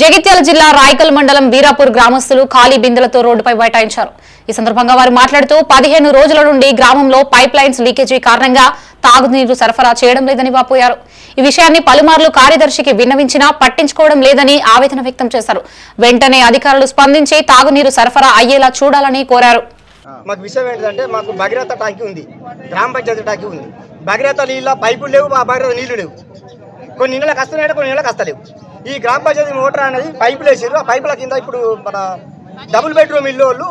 జగిత్యాల జిల్లా రాయకల్ మండలం వీరాపూర్ గ్రామస్తులు ఖాళీ బిందెలతో రోడ్డుపై బైఠాయించారు. ఈ సందర్భంగా వారు మాట్లాడుతూ 15 రోజుల నుండి గ్రామంలో పైప్ లైన్స్ లీకేజీ కారణంగా తాగునీరు సరఫరా చేయడం లేదని వాపోయారు. ఈ విషయాన్ని పలుమార్లు కార్యదర్శికి విన్నవించినా పట్టించుకోవడం లేదని ఆవేదన వ్యక్తం చేశారు. వెంటనే అధికారులు స్పందించి తాగునీరు సరఫరా అయ్యేలా చూడాలని కోరారు. మాకు విషయం ఏంటంటే మాకు భగీరథ టాంకీ ఉంది, గ్రామ పంచాయతీ టాంకీ ఉంది. భగీరథ నీళ్ళ పైపులు లేవు, మా భగీరథ నీళ్లు లేవు. కొన్ని నీళ్ళకి వస్తున్నాయి, కొన్ని నీళ్ళకి వస్తలేవు. ఈ గ్రామ పంచాయతీ మోటార్ అనేది పైపులు వేసారు. ఆ పైపుల కింద ఇప్పుడు మన డబుల్ బెడ్రూమ్ ఇల్లు వాళ్ళు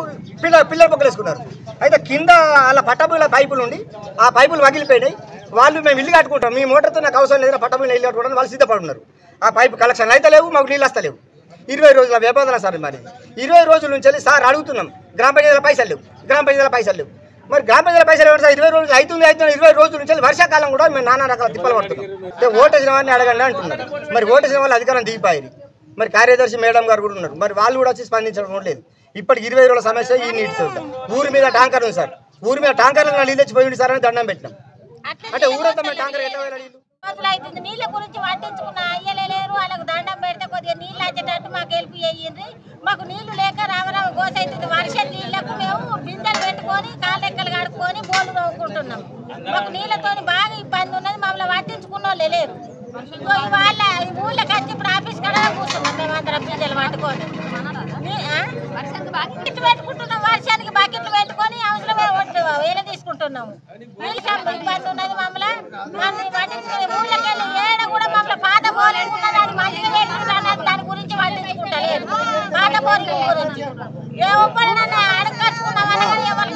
పిల్లల పొక్కలు వేసుకున్నారు. అయితే కింద అలా పట్టబుల పైపులు ఉండి ఆ పైపులు పగిలిపోయినాయి. వాళ్ళు మేము ఇల్లు కట్టుకుంటాం, మీ మోటార్తో నాకు అవసరం లేదు, పట్టబుల ఇల్లు కట్టుకోవడానికి వాళ్ళు సిద్ధపడున్నారు. ఆ పైపు కలెక్షన్ అయితే లేవు, మాకు నీళ్ళు వస్తలేవు. 20 రోజుల వ్యవధానం సార్. మరి 20 రోజుల నుంచి వెళ్ళి సార్ అడుగుతున్నాం, గ్రామ పంచాయతీల పైసలు లేవు, గ్రామ పంచాయతీల పైసలు లేవు. మరి గ్రామ పంచాయతీల పైసలు ఎవరు సార్? 20 రోజులు అవుతుంది. 20 రోజుల నుంచి వెళ్ళి వర్షాకాలం కూడా మేము నానా రకాల తిప్పలు పడుతున్నాం. ఓటేసిన వారిని అడగండి అంటున్నారు. మరి ఓటేసిన వాళ్ళు అధికారం దిగిపోయారు. మరి కార్యదర్శి మేడం గారు కూడా ఉన్నారు, మరి వాళ్ళు కూడా వచ్చి స్పందించడం లేదు. ఇప్పటికి 20 రోజుల సమస్య ఈ నీటి చూద్దాం. ఊరి మీద ట్యాంకర్ ఉంది సార్, ఊరి మీద ట్యాంకర్లు నీళ్ళు తెచ్చిపోయింది సార్ అని దండం పెట్టినాం. అంటే ఊరంతా మేము ట్యాంకర్ ఎట్లా నీళ్ళు అవుతుంది. నీళ్ళ గురించి పట్టించుకున్న అయ్యలేరు, వాళ్ళకు దండం పెడితే కొద్దిగా నీళ్ళు వచ్చేటట్టు మాకు హెల్ప్ చేయండి. మాకు నీళ్లు లేక రామరామ గోస అవుతుంది. వర్షం నీళ్లకు మేము బిందెలు పెట్టుకొని కాళ్ళెక్కలు కడుక్కొని బోలు తవ్వుకుంటున్నాం. మాకు నీళ్ళతో బాగా ఇబ్బంది ఉన్నది, మమ్మల్ని పట్టించుకున్న వాళ్ళు లేరు. వాళ్ళ ఊళ్ళకి వచ్చి ఇప్పుడు ఆఫీస్ కూడా కూర్చున్నాం మేము అందరం బిందెలు పట్టుకొని. బకెట్లు పెట్టుకుంటున్నాం, వర్షానికి బకెట్లు పెట్టుకొని అవసరమే వేల తీసుకుంటున్నాము. నీళ్ళ ఇబ్బంది ఉన్నది, మమ్మల్ని పట్టించుకునే ఊళ్ళకి వెళ్ళి ఏడ కూడా మమ్మల్ని పాత బోరింగ్ ఉన్నది, అది మంచిగా పెట్టుకుంటున్నది, దాని గురించి పట్టించుకుంటలేదు. పాత బోరింగ్ గురించి ఏ ఒక్కడన్నా అడగచ్చుకున్నామని ఎవరు